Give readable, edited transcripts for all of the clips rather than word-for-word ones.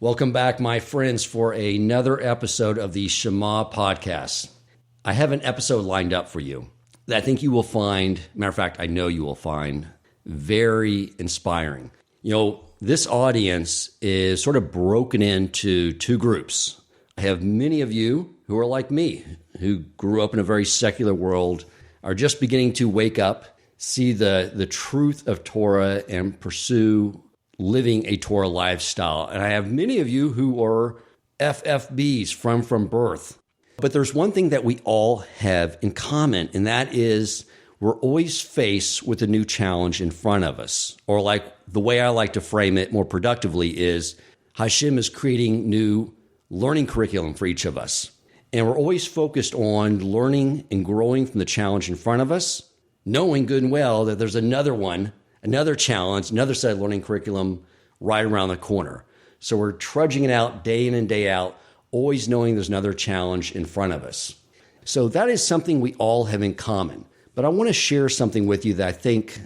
Welcome back, my friends, for another episode of the Shema podcast. I have an episode lined up for you that I think you will find, matter of fact, I know you will find very inspiring. You know, this audience is sort of broken into two groups. I have many of you who are like me, who grew up in a very secular world, are just beginning to wake up, see the truth of Torah, and pursue living a Torah lifestyle. And I have many of you who are FFBs from birth. But there's one thing that we all have in common, and that is we're always faced with a new challenge in front of us. Or like the way I like to frame it more productively is Hashem is creating new learning curriculum for each of us. And we're always focused on learning and growing from the challenge in front of us, knowing good and well that there's another one, another challenge, another set of learning curriculum right around the corner. So we're trudging it out day in and day out, always knowing there's another challenge in front of us. So that is something we all have in common. But I want to share something with you that I think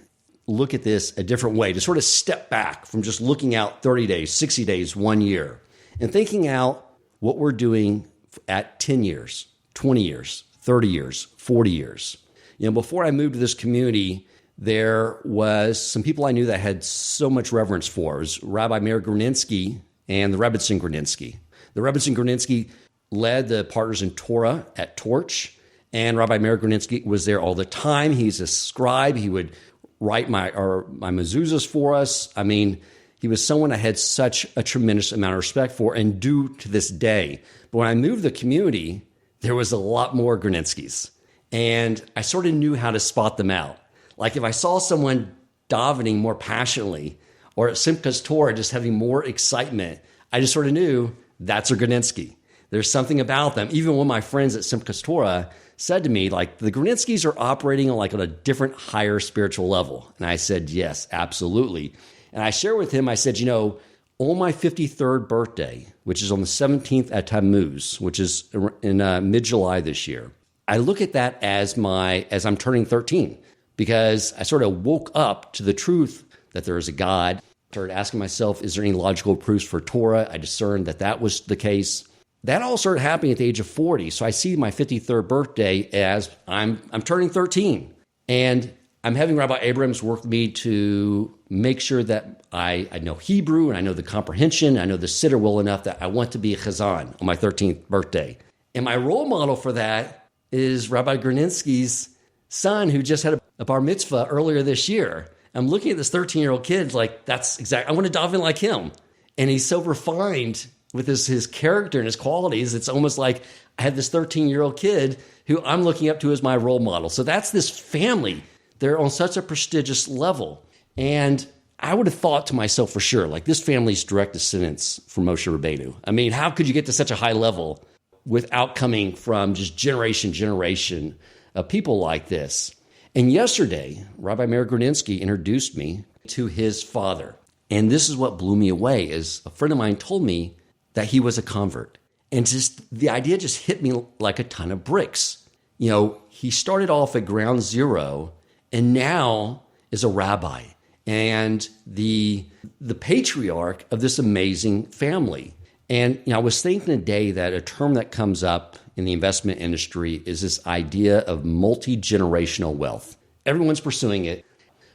look at this a different way, to sort of step back from just looking out 30 days, 60 days, 1 year, and thinking out what we're doing at 10 years, 20 years, 30 years, 40 years. You know, before I moved to this community, there was some people I knew that I had so much reverence for. It was Rabbi Meir Granitsky and the Rabbi Yissachar Granitsky. The Rabbi Yissachar Granitsky led the Partners in Torah at Torch, and Rabbi Meir Granitsky was there all the time. He's a scribe. He would write my mezuzahs for us. I mean, he was someone I had such a tremendous amount of respect for and do to this day. But when I moved the community, there was a lot more Granitskys, and I sort of knew how to spot them out. Like if I saw someone davening more passionately or at Simchas Torah just having more excitement, I just sort of knew that's a Granitsky. There's something about them. Even when my friends at Simchas Torah said to me, like, the Granitskys are operating on a different, higher spiritual level. And I said, yes, absolutely. And I shared with him, I said, you know, on my 53rd birthday, which is on the 17th at Tammuz, which is in mid-July this year, I look at that as I'm turning 13. Because I sort of woke up to the truth that there is a God. Started asking myself, is there any logical proofs for Torah? I discerned that was the case. That all started happening at the age of 40. So I see my 53rd birthday as I'm turning 13. And I'm having Rabbi Abrams work with me to make sure that I know Hebrew and I know the comprehension. I know the siddur well enough that I want to be a chazan on my 13th birthday. And my role model for that is Rabbi Granitsky's son, who just had a bar mitzvah earlier this year. I'm looking at this 13-year-old kid like, that's exactly, I want to daven like him. And he's so refined with his character and his qualities. It's almost like I have this 13-year-old kid who I'm looking up to as my role model. So that's this family. They're on such a prestigious level. And I would have thought to myself for sure, like, this family's direct descendants from Moshe Rabbeinu. I mean, how could you get to such a high level without coming from just generation of people like this? And yesterday, Rabbi Meir Granitsky introduced me to his father. And this is what blew me away, is a friend of mine told me that he was a convert. And just the idea just hit me like a ton of bricks. You know, he started off at ground zero and now is a rabbi and the patriarch of this amazing family. And you know, I was thinking today that a term that comes up in the investment industry is this idea of multi-generational wealth. Everyone's pursuing it.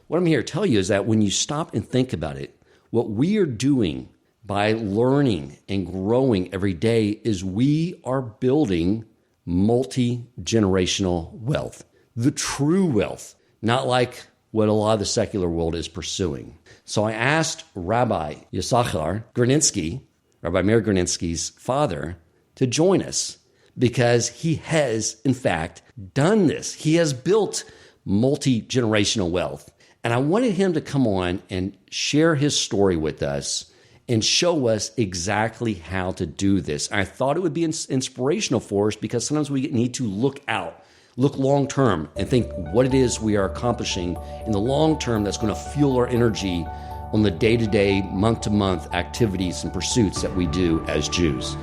What I'm here to tell you is that when you stop and think about it, what we are doing by learning and growing every day is we are building multi-generational wealth. The true wealth, not like what a lot of the secular world is pursuing. So I asked Rabbi Yissachar Granitsky, Rabbi Meir Granitsky's father, to join us, because he has, in fact, done this. He has built multi-generational wealth. And I wanted him to come on and share his story with us and show us exactly how to do this. I thought it would be inspirational for us, because sometimes we need to look out, look long-term, and think what it is we are accomplishing in the long term that's going to fuel our energy on the day-to-day, month-to-month activities and pursuits that we do as Jews.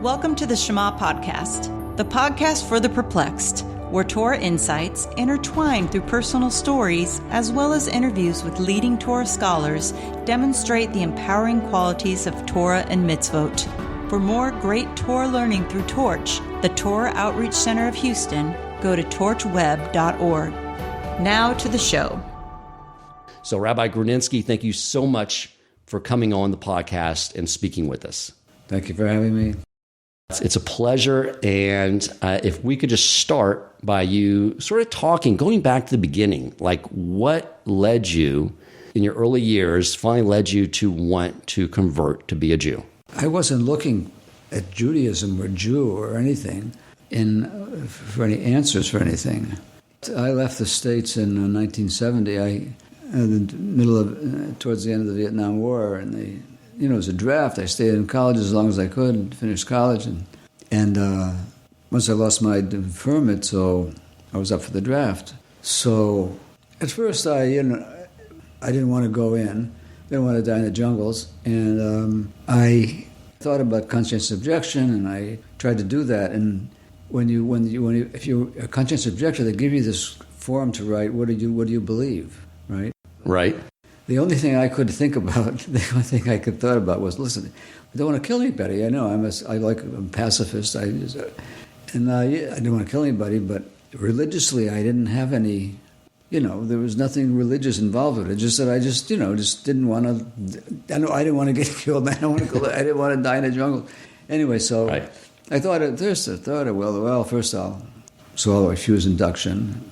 Welcome to the Shema podcast, the podcast for the perplexed, where Torah insights, intertwined through personal stories, as well as interviews with leading Torah scholars, demonstrate the empowering qualities of Torah and mitzvot. For more great Torah learning through Torch, the Torah Outreach Center of Houston, go to torchweb.org. Now to the show. So, Rabbi Granitsky, thank you so much for coming on the podcast and speaking with us. Thank you for having me. It's a pleasure. And if we could just start by you sort of talking, going back to the beginning, like what led you in your early years, finally led you to want to convert to be a Jew? I wasn't looking at Judaism or Jew or anything for any answers for anything. I left the States in 1970. Towards the end of the Vietnam War, and it was a draft. I stayed in college as long as I could, finished college, and once I lost my deferment, so I was up for the draft. So at first, I didn't want to go in, didn't want to die in the jungles, and I thought about conscientious objection, and I tried to do that. And if you're a conscientious objector, they give you this form to write. What do you believe? Right. Right. The only thing I could think about, the only thing I could thought about was, listen, I don't want to kill anybody. I know I'm a pacifist. I didn't want to kill anybody, but religiously I didn't have any, there was nothing religious involved with it. Just that I just didn't want to. I didn't want to get killed. I didn't want to die in the jungle. Anyway, so right. I thought first I'll refuse induction.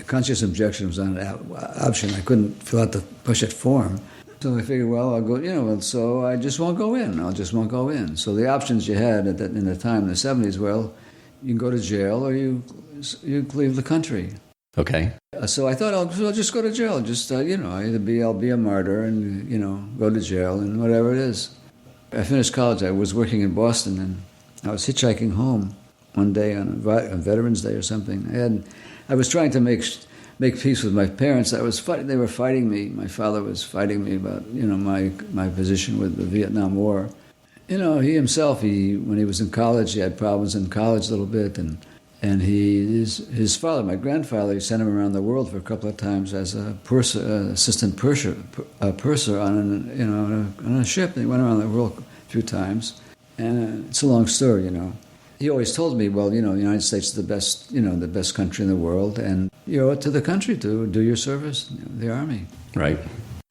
Conscious objection was not an option. I couldn't fill out the push-it form. So I figured, I'll go, so I just won't go in. I just won't go in. So the options you had in the time, in the 70s, you can go to jail or you leave the country. Okay. So I thought, I'll just go to jail. Just, I'll be a martyr and, go to jail and whatever it is. I finished college. I was working in Boston, and I was hitchhiking home one day on Veterans Day or something. I was trying to make peace with my parents. They were fighting me. My father was fighting me about my position with the Vietnam War. He himself, when he was in college, he had problems in college a little bit, and his father, my grandfather, he sent him around the world for a couple of times as a assistant purser on a ship. And he went around the world a few times, and it's a long story, He always told me, the United States is the best country in the world, and you owe it to the country to do your service, the Army. Right.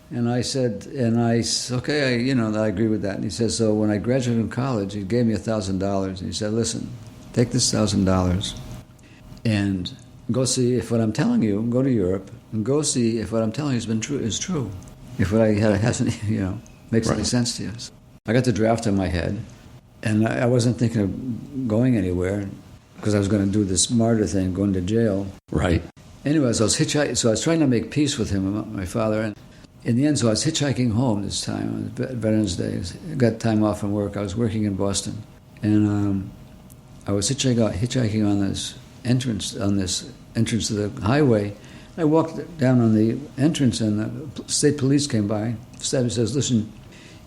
And I said, okay, I agree with that. And he says, so when I graduated from college, he gave me $1,000, and he said, listen, take this $1,000 and go see if what I'm telling you, go to Europe, and go see if what I'm telling you is true. If what I had hasn't, makes any sense to you. I got the draft in my head. And I wasn't thinking of going anywhere because I was going to do this martyr thing, going to jail. Right. Anyways, I was hitchhiking. So I was trying to make peace with him, my father. And in the end, so I was hitchhiking home this time on Veterans Day. I got time off from work. I was working in Boston, and I was hitchhiking on this entrance to the highway. I walked down on the entrance, and the state police came by. The state says, "Listen,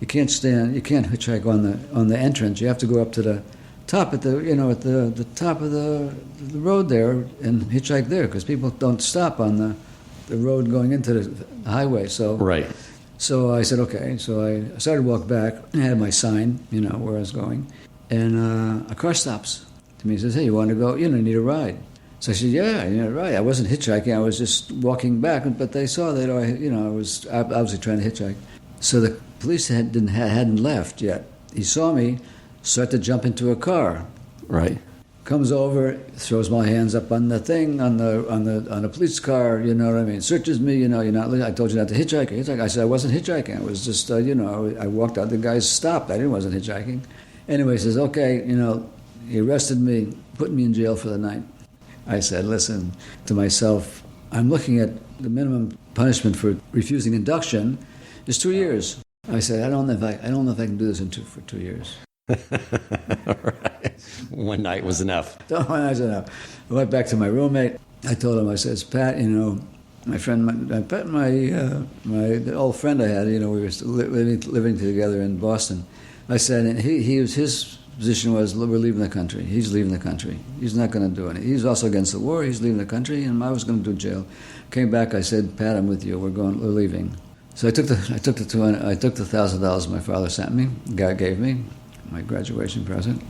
you can't hitchhike on the entrance. You have to go up to the top at the top of the road there and hitchhike there because people don't stop on the road going into the highway." So right. So I said okay. So I started to walk back. I had my sign, where I was going, and a car stops to me. He says, "Hey, you want to go? Need a ride?" So I said, "Yeah, I need a ride." I wasn't hitchhiking. I was just walking back, but they saw that I was obviously trying to hitchhike. So the police hadn't left yet. He saw me start to jump into a car. Right. Comes over, throws my hands up on the thing on the police car. You know what I mean? Searches me. You're not. I told you not to hitchhike. I said I wasn't hitchhiking. I was just I walked out. The guys stopped. I wasn't hitchhiking. Anyway, he says okay. He arrested me, put me in jail for the night. I said, listen to myself. I'm looking at the minimum punishment for refusing induction. It's 2 years. I said, I don't know if I can do this for 2 years. Right. One night was enough. One night was enough. I went back to my roommate. I told him, I says, Pat, my friend, the old friend I had, we were living together in Boston. I said, and his position was, we're leaving the country. He's leaving the country. He's not going to do anything. He's also against the war. He's leaving the country, and I was going to do jail. Came back. I said, Pat, I'm with you. We're leaving. So I took the $1,000 my father sent me. God gave me my graduation present,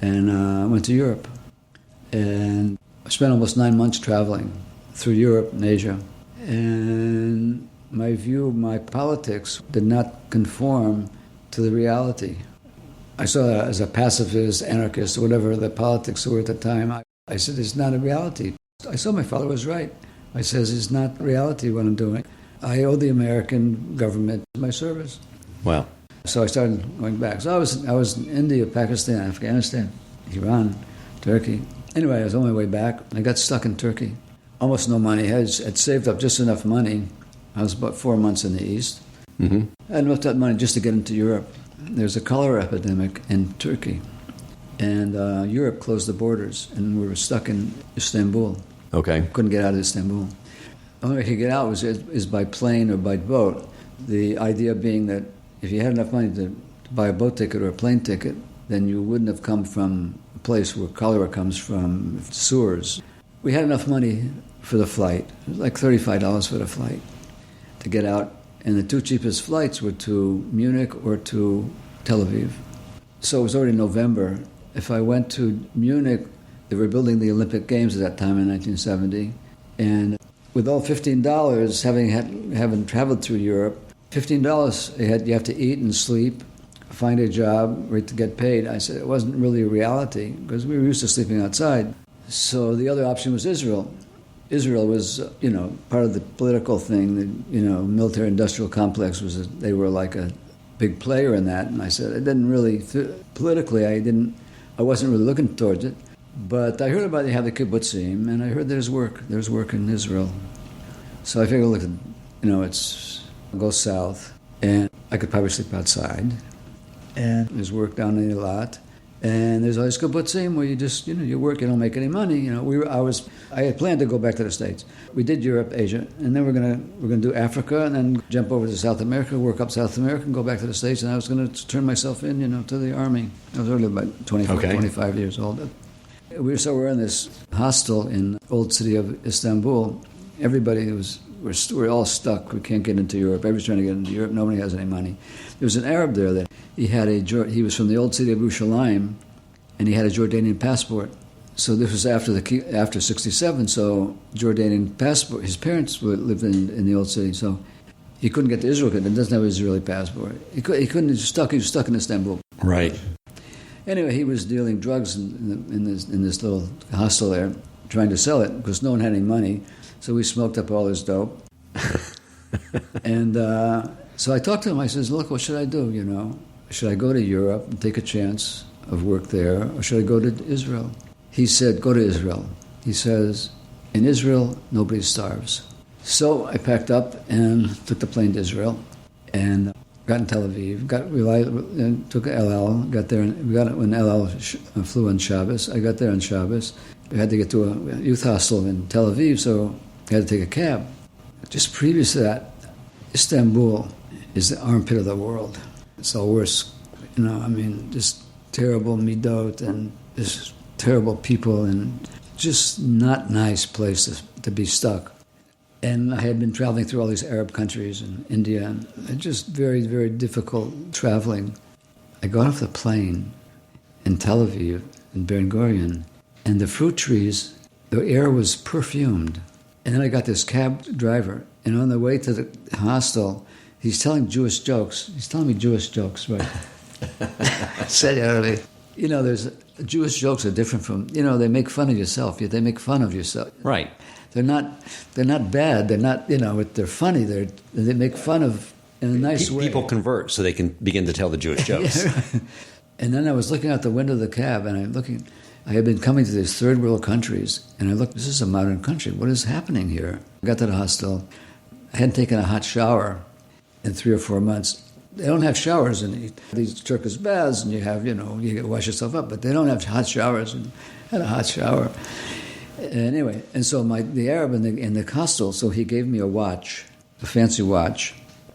and I went to Europe, and I spent almost 9 months traveling through Europe and Asia, and my view of my politics did not conform to the reality. I saw that as a pacifist, anarchist, whatever the politics were at the time. I said, it's not a reality. I saw my father was right. I says, it's not reality what I'm doing. I owe the American government my service. Wow. So I started going back. So I was in India, Pakistan, Afghanistan, Iran, Turkey. Anyway, I was on my way back. I got stuck in Turkey. Almost no money. I had saved up just enough money. I was about 4 months in the East. Mm-hmm. I had enough that money just to get into Europe. There's a cholera epidemic in Turkey. And Europe closed the borders, and we were stuck in Istanbul. Okay. Couldn't get out of Istanbul. The only way I could get out is by plane or by boat. The idea being that if you had enough money to buy a boat ticket or a plane ticket, then you wouldn't have come from a place where cholera comes from, sewers. We had enough money for the flight. It was like $35 for the flight to get out. And the two cheapest flights were to Munich or to Tel Aviv. So it was already November. If I went to Munich, they were building the Olympic Games at that time in 1970. And with all $15, having traveled through Europe, $15, you have to eat and sleep, find a job, wait to get paid. I said it wasn't really a reality because we were used to sleeping outside. So the other option was Israel. Israel was, part of the political thing. The, military-industrial complex was. They were like a big player in that. And I said, I didn't really politically. I wasn't really looking towards it. But I heard about they have the kibbutzim, and I heard there's work. There's work in Israel. So I figured, look, I'll go south, and I could probably sleep outside. And there's work down there a lot. And there's always kibbutzim where you just, you work, you don't make any money. I had planned to go back to the States. We did Europe, Asia, and then we're gonna do Africa, and then jump over to South America, work up South America, and go back to the States. And I was going to turn myself in, to the army. I was only about 25 years old. We're in this hostel in the old city of Istanbul. Everybody we're all stuck. We can't get into Europe. Everybody's trying to get into Europe. Nobody has any money. There was an Arab there that he was from the old city of Yerushalayim, and he had a Jordanian passport. So this was after 67. So Jordanian passport. His parents lived in the old city, so he couldn't get to Israel because he doesn't have an Israeli passport. He couldn't. He was stuck in Istanbul. Right. Anyway, he was dealing drugs in this little hostel there, trying to sell it because no one had any money. So we smoked up all his dope. And so I talked to him. I says, look, what should I do, Should I go to Europe and take a chance of work there, or should I go to Israel? He said, go to Israel. He says, in Israel, nobody starves. So I packed up and took the plane to Israel and got in Tel Aviv, took El Al, got there, we got it when El Al flew on Shabbos. I got there on Shabbos. We had to get to a youth hostel in Tel Aviv, so I had to take a cab. Just previous to that, Istanbul is the armpit of the world. It's the worst, just terrible midot and just terrible people and just not nice place to be stuck. And I had been traveling through all these Arab countries and India, and just very, very difficult traveling. I got off the plane in Tel Aviv, in Ben Gurion, and the fruit trees, the air was perfumed. And then I got this cab driver, and on the way to the hostel, he's telling Jewish jokes. He's telling me Jewish jokes, right? I said, there's Jewish jokes are different from, they make fun of yourself. They make fun of yourself. Right. They're not bad. They're not, they're funny. They make fun of in a nice way. People convert so they can begin to tell the Jewish jokes. Yeah, right. And then I was looking out the window of the cab, and I had been coming to these third world countries, and I looked, this is a modern country. What is happening here? I got to the hostel. I hadn't taken a hot shower in 3 or 4 months. They don't have showers in these Turkish baths, and you wash yourself up, but they don't have hot showers. And I had a hot shower. Anyway, and so the Arab in the hostel, so he gave me a watch, a fancy watch,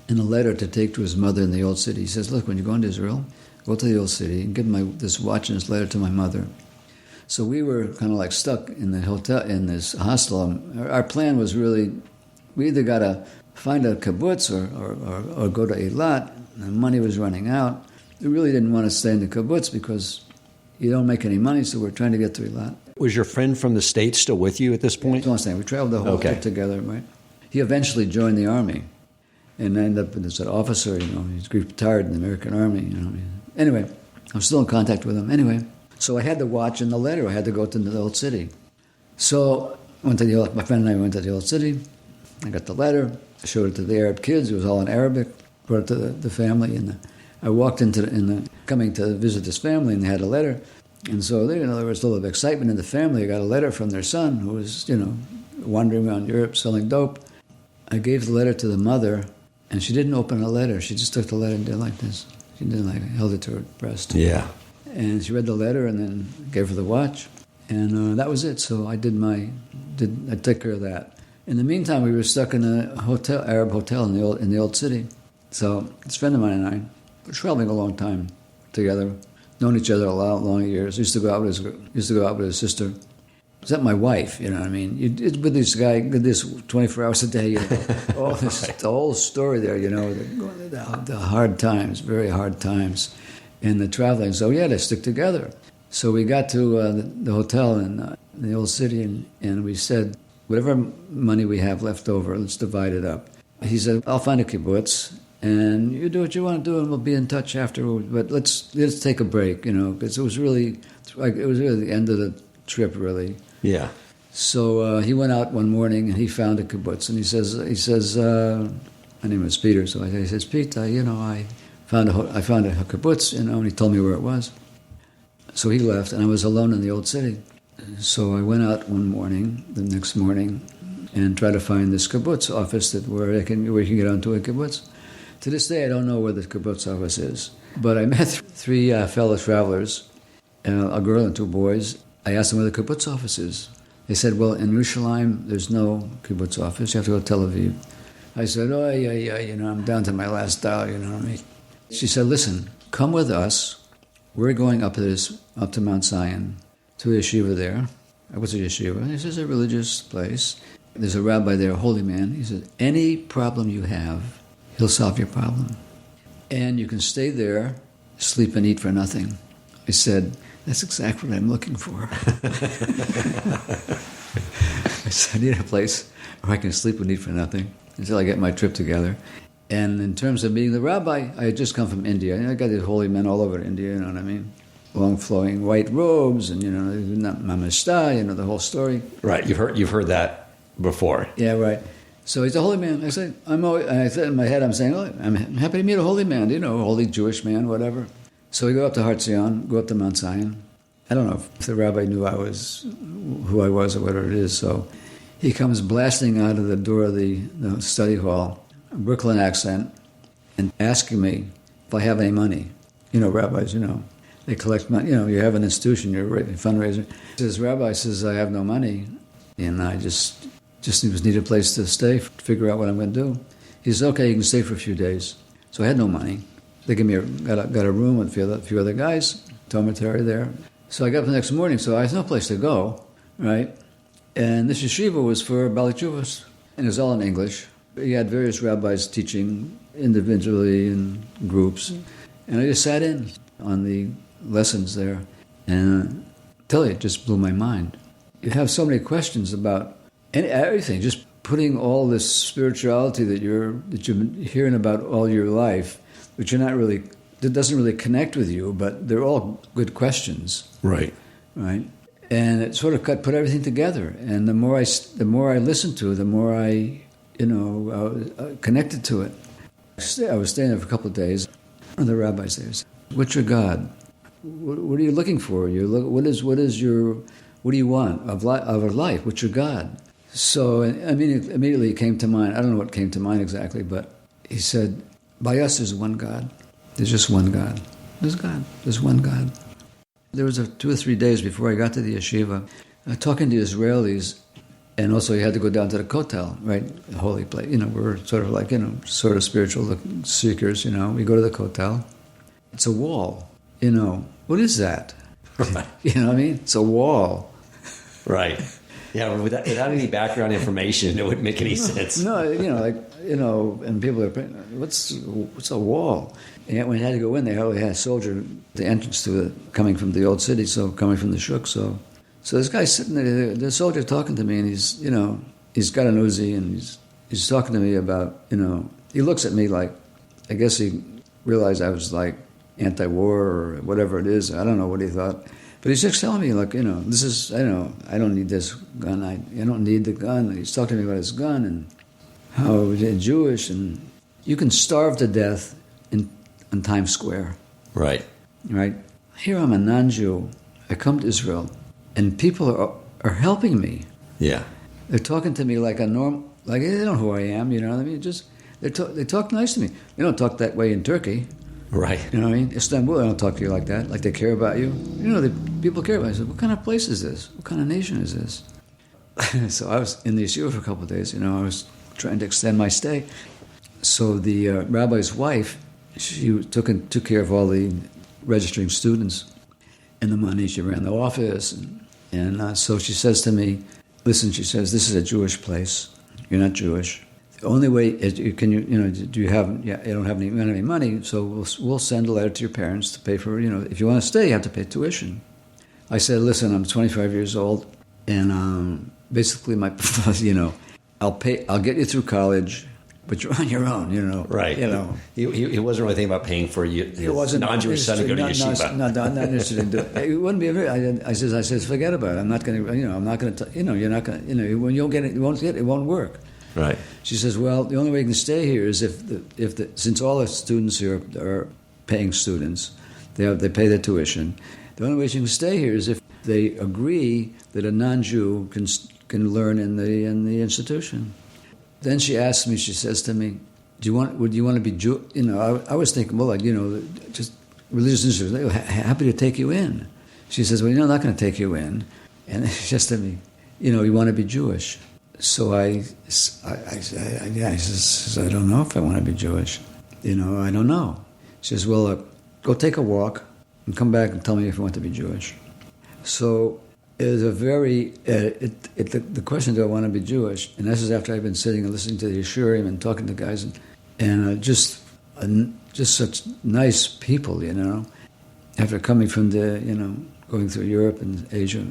and a letter to take to his mother in the old city. He says, look, when you're going to Israel, go to the old city and give this watch and this letter to my mother. So we were kind of like stuck in the hotel, in this hostel. Our plan was really, we either got to find a kibbutz or go to Eilat. The money was running out. We really didn't want to stay in the kibbutz because you don't make any money, so we're trying to get to Eilat. Was your friend from the States still with you at this point? That's what I'm saying. We traveled the whole trip together, right? He eventually joined the Army and ended up as an officer, he's retired in the American Army, Anyway, I'm still in contact with him. Anyway, so I had the watch and the letter. I had to go to the old city. So my friend and I went to the old city. I got the letter. I showed it to the Arab kids. It was all in Arabic. Brought it to the family. And I walked coming to visit this family, and they had a letter. And so there was a little bit of excitement in the family. I got a letter from their son who was, wandering around Europe selling dope. I gave the letter to the mother, and she didn't open the letter. She just took the letter and did like this. She did held it to her breast. Yeah. And she read the letter and then gave her the watch. And that was it. So I I took care of that. In the meantime, we were stuck in a Arab hotel in the old city. So this friend of mine and I were traveling a long time together, known each other a long years. Used to go out with his sister. Was that my wife? You know what I mean? It's with this guy, this 24 hours a day. The whole story there. The hard times, very hard times, in the traveling. So we had to stick together. So we got to the hotel in the old city, and we said, whatever money we have left over, let's divide it up. He said, I'll find a kibbutz, and you do what you want to do, and we'll be in touch afterwards. But let's take a break, because it was really the end of the trip, really. Yeah. So he went out one morning and he found a kibbutz, and he says, my name was Peter. So he says, Pete, I found a kibbutz, and he told me where it was. So he left, and I was alone in the old city. So I went out the next morning, and tried to find this kibbutz office where you can get onto a kibbutz. To this day, I don't know where the kibbutz office is. But I met three fellow travelers, a girl and two boys. I asked them where the kibbutz office is. They said, well, in Yerushalayim, there's no kibbutz office. You have to go to Tel Aviv. I said, oh, yeah, I'm down to my last dollar, She said, listen, come with us. We're going up to Mount Zion, to a yeshiva there. What's a yeshiva? He says, a religious place. There's a rabbi there, a holy man. He said, any problem you have, he'll solve your problem. And you can stay there, sleep and eat for nothing. I said, that's exactly what I'm looking for. I said, I need a place where I can sleep and eat for nothing until I get my trip together. And in terms of meeting the rabbi, I had just come from India. I got these holy men all over India, you know what I mean? Long flowing white robes and, mamashta, the whole story. Right, you've heard that before. Yeah, right. So he's a holy man. I said, I said in my head, I'm saying, I'm happy to meet a holy man, a holy Jewish man, whatever. So we go up to Har Zion, go up to Mount Zion. I don't know if the rabbi knew who I was or whatever it is. So he comes blasting out of the door of the study hall, a Brooklyn accent, and asking me if I have any money. Rabbis, they collect money. You have an institution, you're a fundraiser. He says, Rabbi says, I have no money. And I just need a place to stay, to figure out what I'm going to do. He says, okay, you can stay for a few days. So I had no money. They got a room with a few other guys, dormitory there. So I got up the next morning, so I had no place to go, right? And this yeshiva was for Bali Tshuvos, and it was all in English. He had various rabbis teaching individually in groups. And I just sat in on the lessons there, and tell you, it just blew my mind. You have so many questions about everything, just putting all this spirituality that you've been hearing about all your life, which that doesn't really connect with you, but they're all good questions. Right. Right. And it sort of put everything together. And the more I listened to it, the more I connected to it. I was staying there for a couple of days. One of the rabbis there said, what's your God? What are you looking for? What do you want of life? What's your God? So, immediately it came to mind. I don't know what came to mind exactly, but he said, by us there's one God. There's just one God. There's God. There's one God. There was 2 or 3 days before I got to the yeshiva, talking to Israelis, and also you had to go down to the kotel, right? The holy place. We're sort of like, sort of spiritual seekers, We go to the kotel. It's a wall. what is that? Right. You know what I mean? It's a wall. Right. Yeah, without any background information, it wouldn't make any sense. No, and people are, what's a wall? And yet when you had to go in, they always had a soldier at the entrance to it, coming from the old city, so coming from the shuk. So this guy's sitting there, the soldier talking to me, and he's got an Uzi, and he's talking to me about, he looks at me like, I guess he realized I was like anti-war or whatever it is. I don't know what he thought. But he's just telling me, like, this is, I don't need this gun. I don't need the gun. He's talking to me about his gun and how he's Jewish. And you can starve to death in Times Square. Right. Right? Here I'm a non-Jew. I come to Israel, and people are helping me. Yeah. They're talking to me like a normal, like they don't know who I am, you know what I mean? They talk nice to me. They don't talk that way in Turkey. Right. You know what I mean? Istanbul, they don't talk to you like that, like they care about you. People care about you. I said, what kind of place is this? What kind of nation is this? So I was in the yeshiva for a couple of days, I was trying to extend my stay. So the rabbi's wife, she took care of all the registering students and the money. She ran the office. And so she says to me, listen, she says, this is a Jewish place. You're not Jewish. The only way is you don't have any money, so we'll send a letter to your parents to pay for, if you want to stay, you have to pay tuition. I said, listen, I'm 25 years old, and basically I'll get you through college, but you're on your own, Right. He wasn't really thinking about paying for you. He wasn't non-Jewish son to go to yeshiva. Not interested in doing it. It wouldn't be. I said, forget about it. I'm not going to. I'm not going to. You're not going to. When you'll get it, it won't work. Right. She says, well, the only way you can stay here is since all the students here are paying students, they pay their tuition. The only way you can stay here is if they agree that a non-Jew can learn in the institution. Then she asked me. She says to me, would you want to be Jew? I was thinking, well, just religious institutions. They're happy to take you in. She says, well, I'm not going to take you in. And she says to me, you want to be Jewish. So I says, I don't know if I want to be Jewish. I don't know. She says, well, go take a walk and come back and tell me if you want to be Jewish. So it was a very, the question, do I want to be Jewish? And this is after I've been sitting and listening to the Yeshurim and talking to guys and just such nice people, after coming from going through Europe and Asia.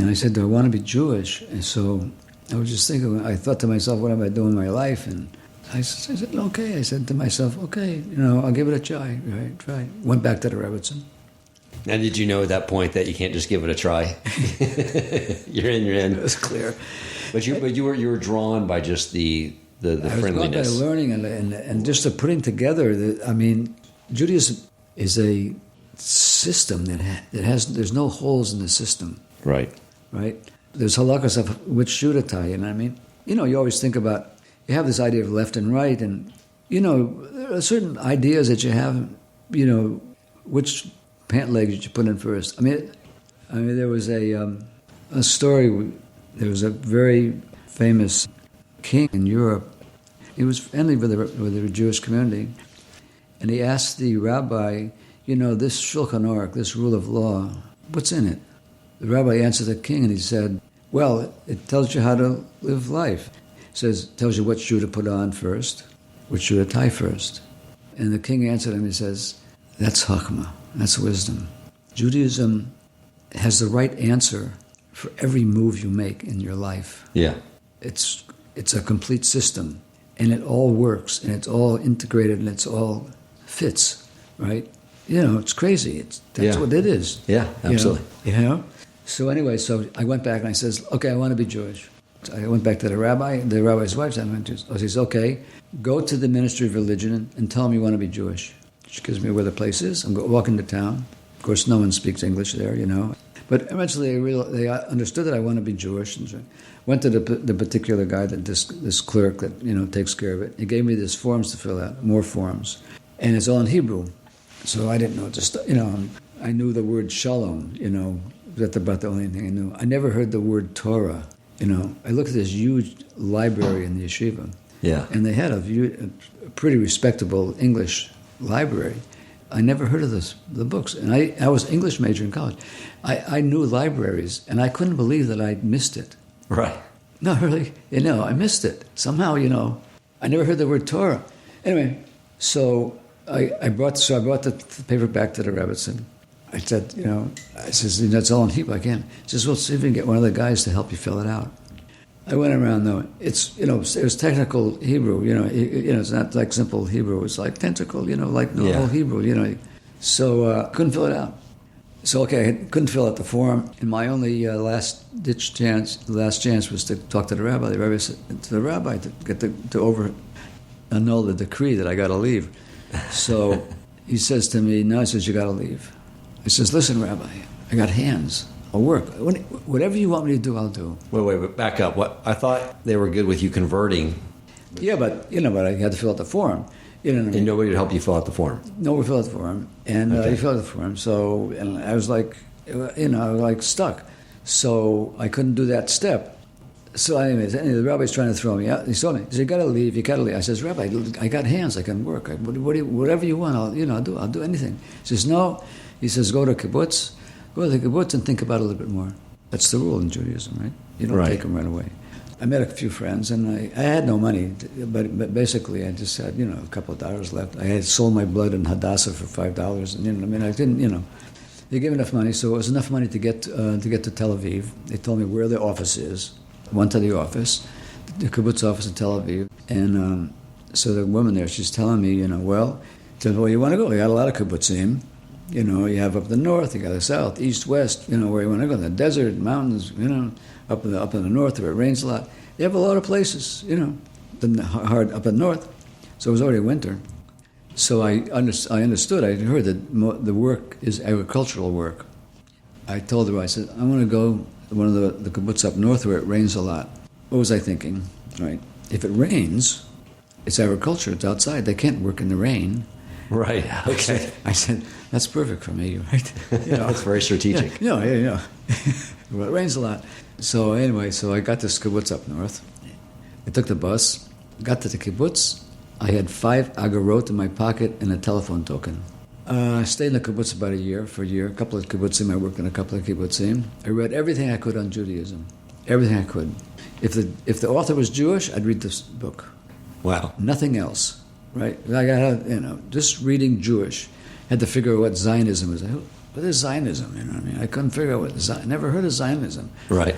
And I said, do I want to be Jewish? And so I was just thinking, I thought to myself, what am I doing in my life? And I said, okay. I said to myself, okay, I'll give it a try. Right, try. Went back to the Rebbitzin. Now, did you know at that point that you can't just give it a try? You're in. It was clear. But you were drawn by just the friendliness. I was drawn by learning and just the putting together. Judaism is a system there's no holes in the system. Right. There's halakhas of which shoe to tie, you always think about, you have this idea of left and right, and, there are certain ideas that you have, which pant leg did you put in first? There was a story, there was a very famous king in Europe. He was friendly with the Jewish community, and he asked the rabbi, this Shulchan Aruch, this rule of law, what's in it? The rabbi answered the king, and he said, well, it tells you how to live life. It tells you what shoe to put on first, which shoe to tie first. And the king answered him, he says, that's Chachma, that's wisdom. Judaism has the right answer for every move you make in your life. Yeah. It's a complete system, and it all works, and it's all integrated, and it's all fits, right? It's crazy. That's what it is. Yeah, absolutely. So anyway, I went back and I says, okay, I want to be Jewish. So I went back to the rabbi's wife. He says, okay, go to the Ministry of Religion and tell them you want to be Jewish. She gives me where the place is. I'm walking to town. Of course, no one speaks English there, But eventually they understood that I want to be Jewish. And so went to the particular guy, this clerk that, takes care of it. He gave me these forms to fill out, more forms. And it's all in Hebrew. So I didn't know, I knew the word shalom, that's about the only thing I knew. I never heard the word Torah, I looked at this huge library in the yeshiva. Yeah. And they had a pretty respectable English library. I never heard of the books. And I was English major in college. I knew libraries, and I couldn't believe that I missed it. Right. No, really, I missed it. Somehow, I never heard the word Torah. Anyway, so I brought the paper back to the Rebbitzin. I said, I says, it's all in Hebrew, I can't. He says, well, see if you can get one of the guys to help you fill it out. I went around, though. It was technical Hebrew, it's not like simple Hebrew. It's like tentacle, like normal Hebrew, So couldn't fill it out. So, okay, I couldn't fill out the form. And my only last chance was to talk to the rabbi. The rabbi said to the rabbi to get to annul the decree that I got to leave. So he says to me, no, he says, you got to leave. He says, listen, Rabbi, I got hands. I'll work. Whatever you want me to do, I'll do. Wait, back up. What I thought they were good with you converting. Yeah, but I had to fill out the form. And nobody would help you fill out the form. Nobody filled out the form, and he filled out the form. So, and I was like, stuck. So I couldn't do that step. So anyways, the rabbi's trying to throw me out. He saw me. He said, you got to leave. I says, Rabbi, I got hands. I can work. Whatever you want, I'll do anything. He says, no. He says, go to the kibbutz and think about it a little bit more. That's the rule in Judaism, right? You don't take them right away. I met a few friends, and I had no money, but basically I just had, a couple of dollars left. I had sold my blood in Hadassah for $5, and I didn't, they gave enough money, so it was enough money to get to Tel Aviv. They told me where the office is. Went to the office, the kibbutz office in Tel Aviv, and so the woman there, she's telling me, you want to go? You got a lot of kibbutzim. You have up the north, you got the south, east, west, where you want to go, the desert, mountains, up in the north where it rains a lot. You have a lot of places, hard up in the north. So it was already winter. So I understood, I heard that the work is agricultural work. I told her, I said, I want to go to one of the kibbutz up north where it rains a lot. What was I thinking? Right. If it rains, it's agriculture, it's outside. They can't work in the rain. Right. Okay. I said, that's perfect for me, right? That's very strategic. Yeah. Well, it rains a lot. So anyway, I got this kibbutz up north. I took the bus, got to the kibbutz. I had 5 agarot in my pocket and a telephone token. I stayed in the kibbutz about a year. A couple of kibbutzim. I worked in a couple of kibbutzim. I read everything I could on Judaism. Everything I could. If the author was Jewish, I'd read this book. Wow. Nothing else. Right? I got just reading Jewish. Had to figure out what Zionism is. What is Zionism? I couldn't figure out what never heard of Zionism. Right.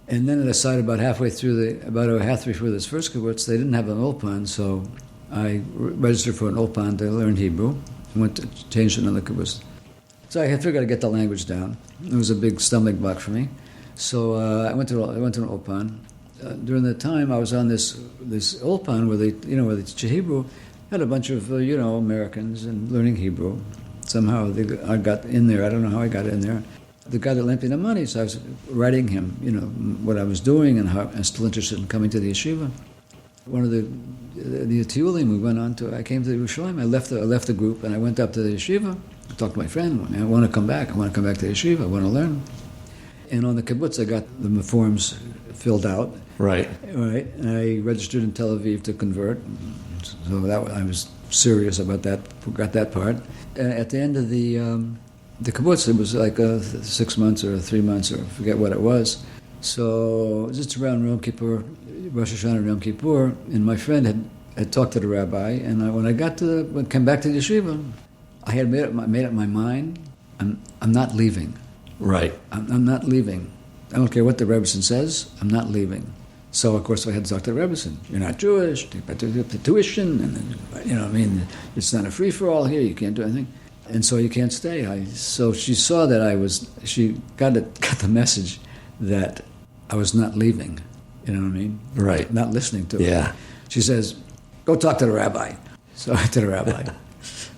And then I decided about halfway through this first kibbutz, they didn't have an ulpan, so I registered for an ulpan to learn Hebrew. I went to change it in the kibbutz. So I had figured I'd get the language down. It was a big stumbling block for me. So I went to an ulpan. During the time I was on this ulpan where they teach Hebrew, had a bunch of Americans and learning Hebrew. Somehow I got in there. I don't know how I got in there. The guy that lent me the money, so I was writing him, what I was doing and how I'm still interested in coming to the yeshiva. One of the tiyulim we went on to, I came to Yerushalayim. I left the group and I went up to the yeshiva. I talked to my friend. I want to come back. I want to come back to the yeshiva. I want to learn. And on the kibbutz, I got the forms filled out. Right. And I registered in Tel Aviv to convert. So I was serious about that. Got that part. At the end of the kibbutz, it was like 6 months or 3 months, or I forget what it was. So just around Yom Kippur, Rosh Hashanah and Yom Kippur, and my friend had talked to the rabbi, and when I came back to the yeshiva, I had made up my mind. I'm not leaving. Right. I'm not leaving. I don't care what the Rebbetzin says. I'm not leaving. So, of course, I had to talk to the Rebbetzin. You're not Jewish. Take back the tuition. And, it's not a free-for-all here. You can't do anything. And so you can't stay. So she saw that she got the message that I was not leaving. You know what I mean? Right. Not listening to her. She says, go talk to the rabbi. So I went to the rabbi.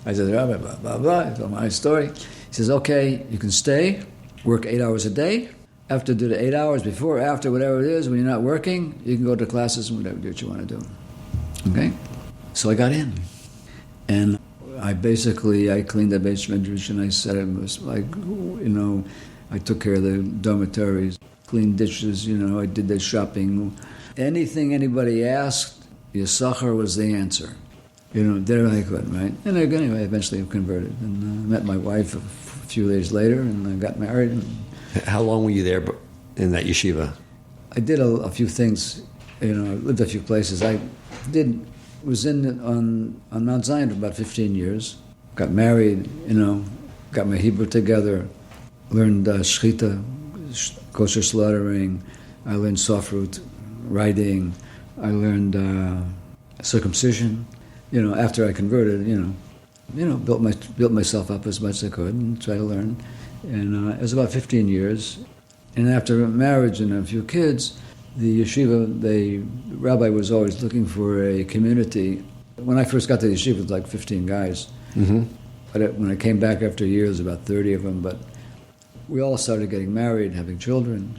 I said, Rabbi, blah, blah, blah. I told my story. He says, okay, you can stay, work 8 hours a day. After do the 8 hours, before, after, whatever it is, when you're not working, you can go to classes and whatever, do what you want to do. Okay? So I got in. And I cleaned the basement, and I said it was like, I took care of the dormitories, cleaned dishes, I did the shopping. Anything anybody asked, Yissachar was the answer. did what I could, right? And anyway, I eventually converted and met my wife a few days later, and I got married. And how long were you there in that yeshiva? I did a few things. I lived a few places. Was on Mount Zion for about 15 years. Got married, got my Hebrew together, learned shchita, kosher slaughtering. I learned sofrut, writing. I learned circumcision. After I converted, built myself up as much as I could and tried to learn. And it was about 15 years. And after marriage and a few kids, the yeshiva, the rabbi was always looking for a community. When I first got to the yeshiva, it was like 15 guys. Mm-hmm. But when I came back after years, about 30 of them. But we all started getting married, having children,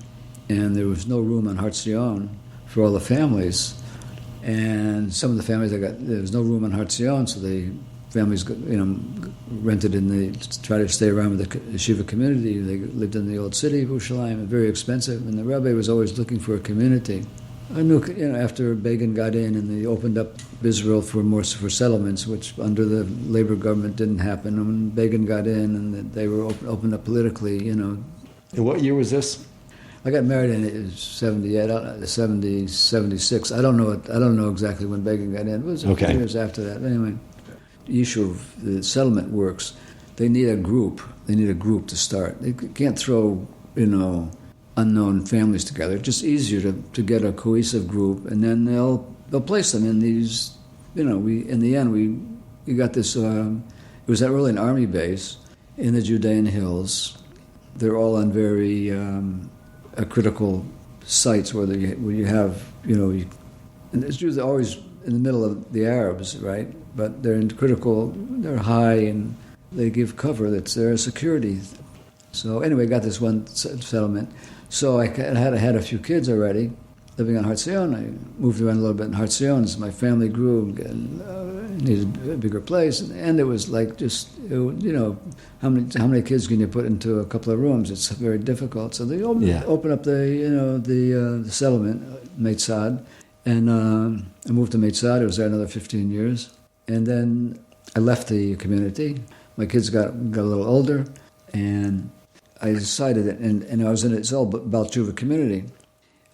and there was no room on Har Zion for all the families. And some of the families there was no room on Har Zion, so the families, rented tried to stay around with the yeshiva community. They lived in the old city of Yerushalayim, very expensive, and the rabbi was always looking for a community. I knew, after Begin got in and they opened up Israel for settlements, which under the labor government didn't happen. And when Begin got in and they were opened up politically, And what year was this? I got married in 76. I don't know exactly when Begin got in. It was a few years after that. But anyway, the issue of the settlement works. They need a group. They need a group to start. They can't throw, unknown families together. It's just easier to get a cohesive group, and then they'll place them in these. In the end we got this. It was really an army base in the Judean hills. They're all on very critical sites where you have and the Jews are always in the middle of the Arabs, right? But they're high and they give cover. That's their security. So anyway, got this one settlement. So I had a few kids already living on Har Zion. I moved around a little bit in Har Zion as my family grew and needed a bigger place. And it was like how many kids can you put into a couple of rooms? It's very difficult. So they opened up the settlement, Meitzad, and I moved to Meitzad. I was there another 15 years. And then I left the community. My kids got a little older, and I decided that, and I was in it's all about Tshuva community,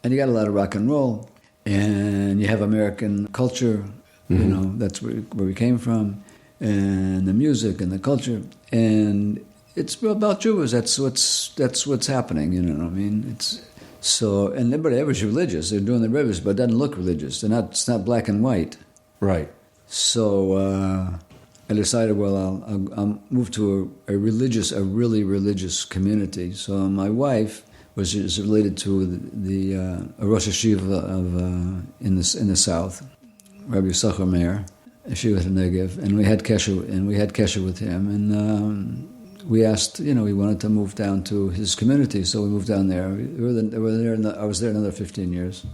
and you got a lot of rock and roll, and you have American culture, that's where we came from, and the music and the culture, and it's about Tshuva. That's what's happening. You know what I mean? It's so, and everybody's religious. They're doing the rivers, but it doesn't look religious. It's not black and white, right? So. I decided, I'll move to a really religious community. So my wife is related to the Rosh Yeshiva in the south, Rabbi Yissachar Yeshiva Negev, and we had kesher with him, and we asked, we wanted to move down to his community, so we moved down there. I was there another 15 years.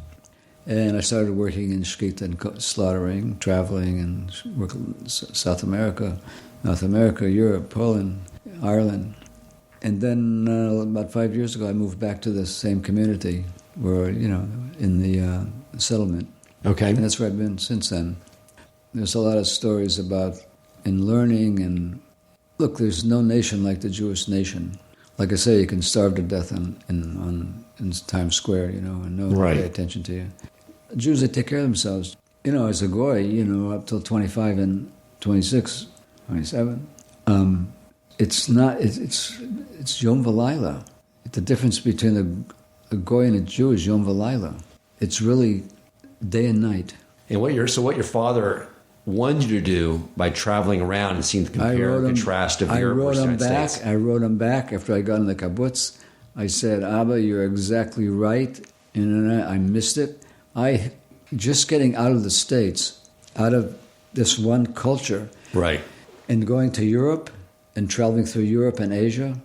And I started working in shchita and slaughtering, traveling, and working in South America, North America, Europe, Poland, Ireland. And then about 5 years ago, I moved back to the same community, where in the settlement. Okay. And that's where I've been since then. There's a lot of stories about in learning, and look, there's no nation like the Jewish nation. Like I say, you can starve to death in Times Square, and no one will pay attention to you. Jews, they take care of themselves. As a goy, up till 25 and 26, 27, it's Yom V'Layla. The difference between a goy and a Jew is Yom V'Layla. It's really day and night. And what your father wanted you to do by traveling around and seeing the compare and contrast of Europe versus the United States? I wrote him back after I got in the kibbutz. I said, Abba, you're exactly right, and I missed it. Just getting out of the States, out of this one culture, right, and going to Europe and traveling through Europe and Asia,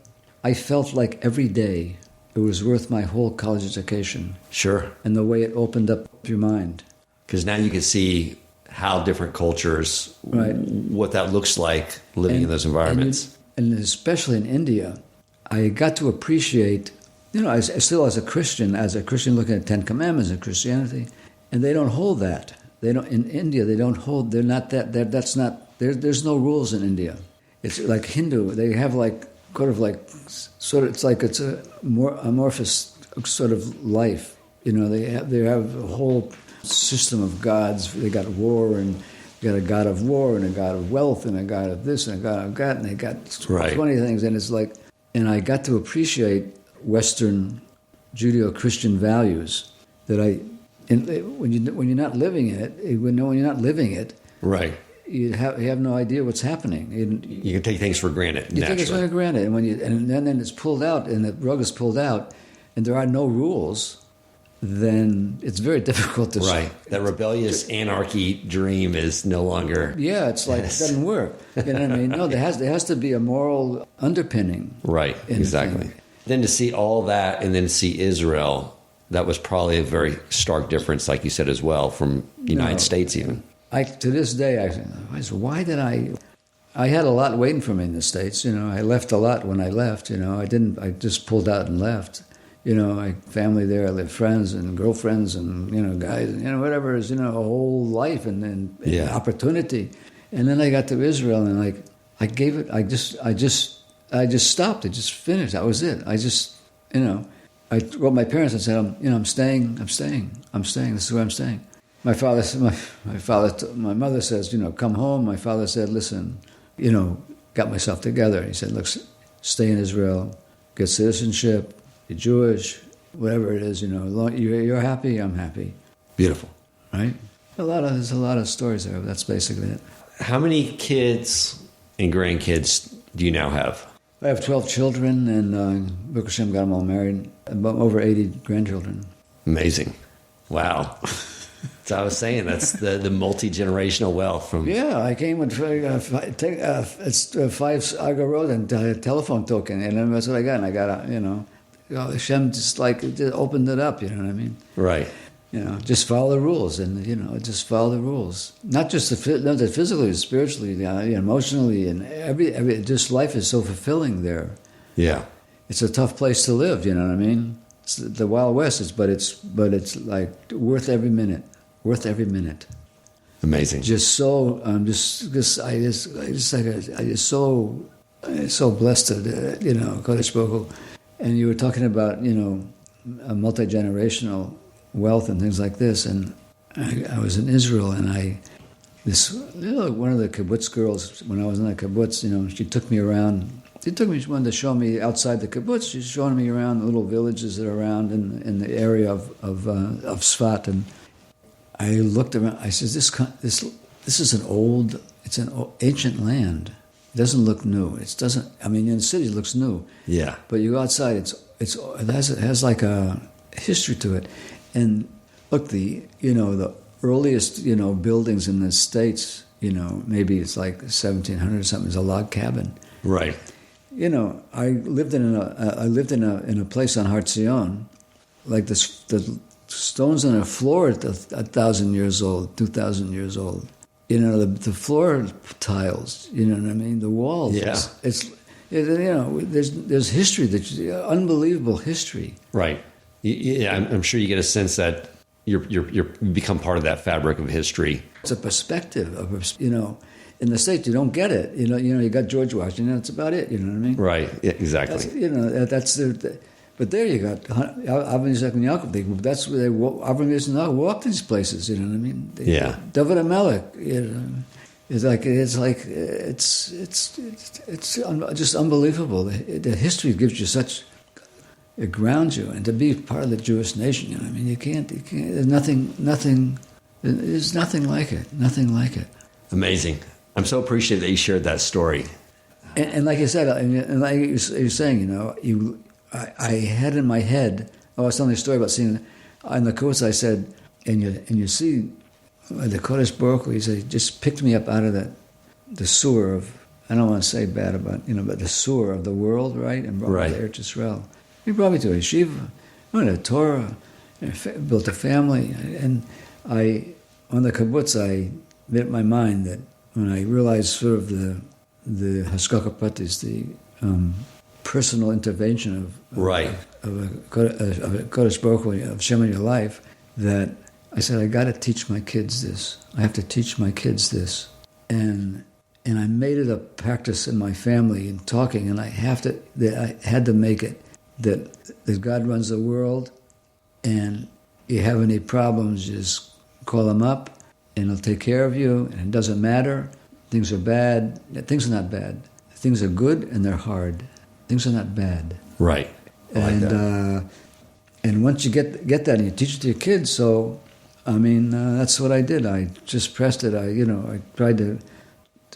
I felt like every day it was worth my whole college education. Sure. And the way it opened up your mind. Because now you can see how different cultures, what that looks like living in those environments. And especially in India, I got to appreciate, as a Christian looking at Ten Commandments and Christianity, and they don't hold that. They don't in India. They don't hold. They're not that. That's not. There's no rules in India. It's like Hindu. They have like it's like it's a more amorphous sort of life. You know, they have a whole system of gods. They got war, and you got a god of war and a god of wealth and a god of this and a god of that, and they got 20 things. And it's like, and I got to appreciate Western Judeo-Christian values that when you're not living it, when you're not living it, right. You have no idea what's happening. You can take things for granted. You take things for granted, and then it's pulled out, and the rug is pulled out, and there are no rules. Then it's very difficult to That rebellious anarchy dream is no longer. Yeah, it's like it doesn't work. You know what I mean? No, there has to be a moral underpinning. Right. Exactly. Then to see all that, and then see Israel, that was probably a very stark difference, like you said as well, from the United States even. To this day, why did I had a lot waiting for me in the States. You know, I left a lot when I left. You know, I just pulled out and left. You know, my family there, I lived friends and girlfriends and, you know, guys, and, you know, whatever is, you know, a whole life and opportunity. And then I got to Israel and I gave it, I just stopped. I just finished. That was it. I just, you know, I wrote my parents and said, I'm staying. This is where I'm staying. My mother says, you know, come home. My father said, listen, you know, got myself together. He said, look, stay in Israel, get citizenship. You're Jewish, whatever it is, you know, you're happy, I'm happy. Beautiful. Right? There's a lot of stories there, but that's basically it. How many kids and grandkids do you now have? I have 12 children, and Baruch Hashem got them all married, about over 80 grandchildren. Amazing. Wow. So I was saying, that's the multi-generational wealth from... Yeah, I came with it's 5 Aga Road and a telephone token, and that's what I got, and I got you know... Hashem just opened it up, you know what I mean? Right. You know, just follow the rules, and you know, just follow the rules. Not just physically, spiritually, emotionally, and every. Just life is so fulfilling there. Yeah. It's a tough place to live. You know what I mean? It's the Wild West. But it's like worth every minute. Worth every minute. Amazing. Just so so blessed to you know, Kodesh Baruch Hu. And you were talking about, you know, a multi-generational wealth and things like this. And I was in Israel, and one of the kibbutz girls, when I was in the kibbutz, you know, she took me around. She wanted to show me outside the kibbutz. She's showing me around the little villages that are around in the area of Sfat. And I looked around. I said, this is an ancient land. It doesn't look new. It doesn't. I mean, in the city it looks new. Yeah. But you go outside, it has like a history to it. And look, the earliest buildings in the States, you know, maybe it's like 1700 or something. It's a log cabin. Right. You know, I lived in a place on Har Zion, like the stones on the floor are 1,000 years old, 2,000 years old. You know, the floor tiles, you know what I mean? The walls. Yeah. You know, there's history, unbelievable history. Right. Yeah, I'm sure you get a sense that you become part of that fabric of history. It's a perspective of, you know, in the States you don't get it. You know, you got George Washington, that's about it, you know what I mean? Right, yeah, exactly. But there you got Avram Yissachar and Yaakov. That's where Avram Yissachar walked these places. You know what I mean? David HaMelech. You know, it's just unbelievable. The history gives you such. It grounds you, and to be part of the Jewish nation. You know what I mean? You can't. There's nothing. There's nothing like it. Nothing like it. Amazing. I'm so appreciative that you shared that story. And like I said, and like you're saying, you know, I had in my head, I was telling a story about seeing, in the course I said, and you see the Kodesh Baruch Hu, he said, he just picked me up out of the sewer of, I don't want to say bad about, you know, but the sewer of the world, right? And brought me to Eretz Yisrael. He brought me to a Yeshiva, went to Torah, built a family. And on the kibbutz, I made up my mind that when I realized sort of the Hashgacha Pratis, the personal intervention of a Kodesh Baruch Hu, of Shem in your life, that I said, I got to teach my kids this. I have to teach my kids this. And I made it a practice in my family in talking, and I had to make it that God runs the world, and you have any problems, you just call him up, and he'll take care of you, and it doesn't matter. Things are bad. Things are not bad. Things are good, and they're hard. Things are not bad. Right. And once you get that, and you teach it to your kids, so, I mean, that's what I did. I just pressed it. I tried to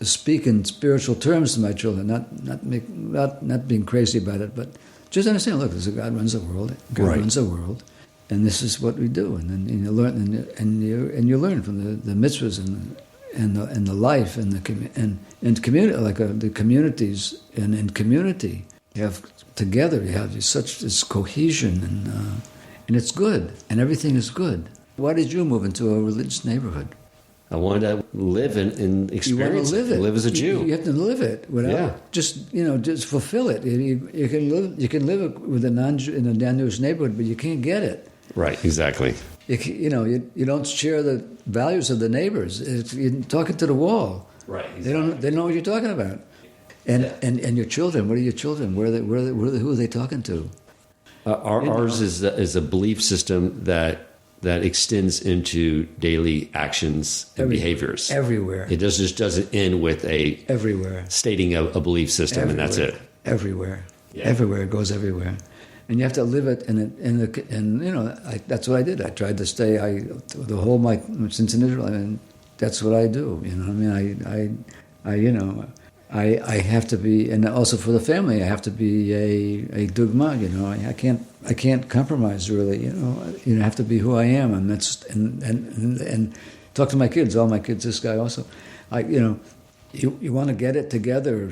speak in spiritual terms to my children, not being crazy about it, but just understand. Look, this is God runs the world. God runs the world, and this is what we do. And then you learn, and you learn from the mitzvahs and the life and the community, like the communities, and in community you have together. You have such this cohesion, and it's good, and everything is good. Why did you move into a religious neighborhood? I wanted to live and experience you want to live as a Jew. You have to live it without just fulfill it. You can live with a non-Jew in a non-Jewish neighborhood, but you can't get it. Right, exactly. You don't share the values of the neighbors. You're talking to the wall. Right. Exactly. They know what you're talking about. And your children. What are your children? Who are they talking to? Ours is a belief system that extends into daily actions and behaviors. Everywhere. It just doesn't end with stating a belief system, and that's it. Everywhere. Yeah. Everywhere. It goes everywhere. And you have to live it, that's what I did. I tried to stay, since in Israel, I mean, that's what I do, I have to be, and also for the family, I have to be a dugma, I can't compromise really, I have to be who I am, and talk to my kids, all my kids, this guy also, you want to get it together,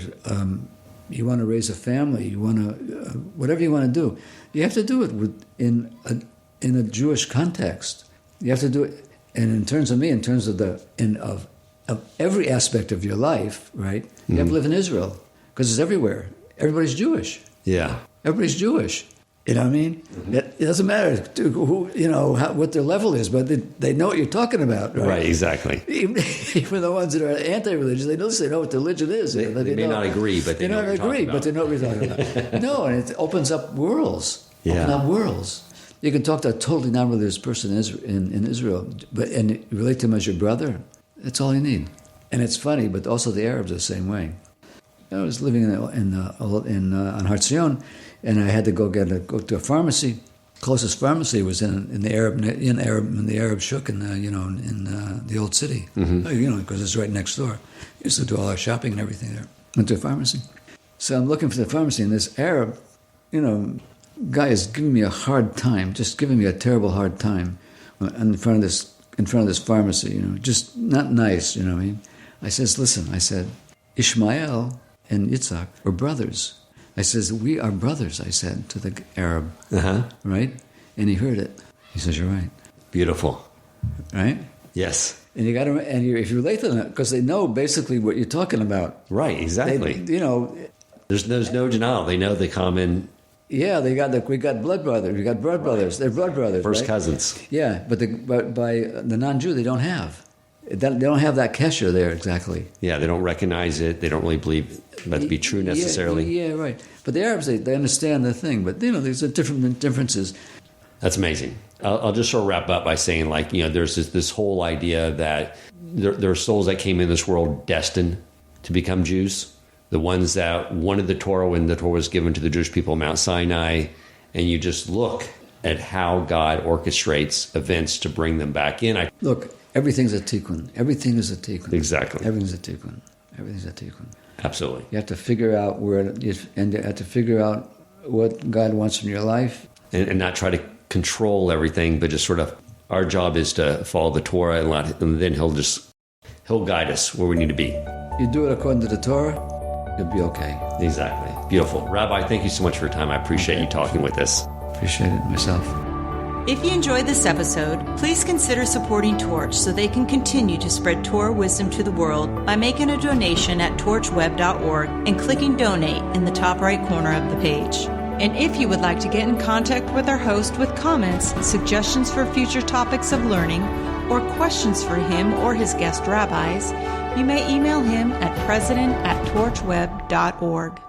you want to raise a family, you want to, whatever you want to do, you have to do it in a Jewish context. You have to do it, and in terms of every aspect of your life, right? You have to live in Israel because it's everywhere. Everybody's Jewish. Yeah, everybody's Jewish. You know what I mean? Mm-hmm. It doesn't matter who, what their level is, but they know what you're talking about, right? Right, exactly. Even the ones that are anti-religious, they know what religion is. They may not agree, but they know what you're talking about. But they know what you're talking about. No, and it opens up worlds. Yeah. Open up worlds. You can talk to a totally non-religious person in Israel, and relate to him as your brother. That's all you need. And it's funny, but also the Arabs are the same way. I was living on Har Zion, and I had to go to a pharmacy. Closest pharmacy was in the Arab shuk in the old city, because it's right next door. We used to do all our shopping and everything there. Went to a pharmacy, so I'm looking for the pharmacy, and this Arab, guy is giving me a hard time, just giving me a terrible hard time in front of this pharmacy. Just not nice. You know what I mean? I says, listen. I said, Ishmael and Yitzhak were brothers. I says, we are brothers, I said to the Arab. Uh-huh. Right? And he heard it. He says, you're right. Beautiful. Right? Yes. And if you relate to them, because they know basically what you're talking about. Right, exactly. There's no denial. They know the common... Yeah, we got blood brothers. We got blood brothers. They're blood brothers. First right? cousins. Yeah, but by the non-Jew, they don't have. They don't have that kesher there exactly. Yeah, they don't recognize it. They don't really believe that to be true necessarily. Yeah, right. But the Arabs, they understand the thing. But these are different differences. That's amazing. I'll just sort of wrap up by saying, there's this whole idea that there are souls that came in this world destined to become Jews. The ones that wanted the Torah when the Torah was given to the Jewish people at Mount Sinai, and you just look at how God orchestrates events to bring them back in. Look, everything's a tikkun. Everything is a tikkun. Exactly. Everything's a tikkun. Everything's a tikkun. Absolutely. You have to figure out and you have to figure out what God wants from your life. And not try to control everything, but just sort of, our job is to follow the Torah, and then He'll guide us where we need to be. You do it according to the Torah, you'll be okay. Exactly. Beautiful. Rabbi, thank you so much for your time. I appreciate you talking with us. Appreciate it myself. If you enjoyed this episode, please consider supporting Torch so they can continue to spread Torah wisdom to the world by making a donation at torchweb.org and clicking donate in the top right corner of the page. And if you would like to get in contact with our host with comments, suggestions for future topics of learning, or questions for him or his guest rabbis, you may email him at president@torchweb.org.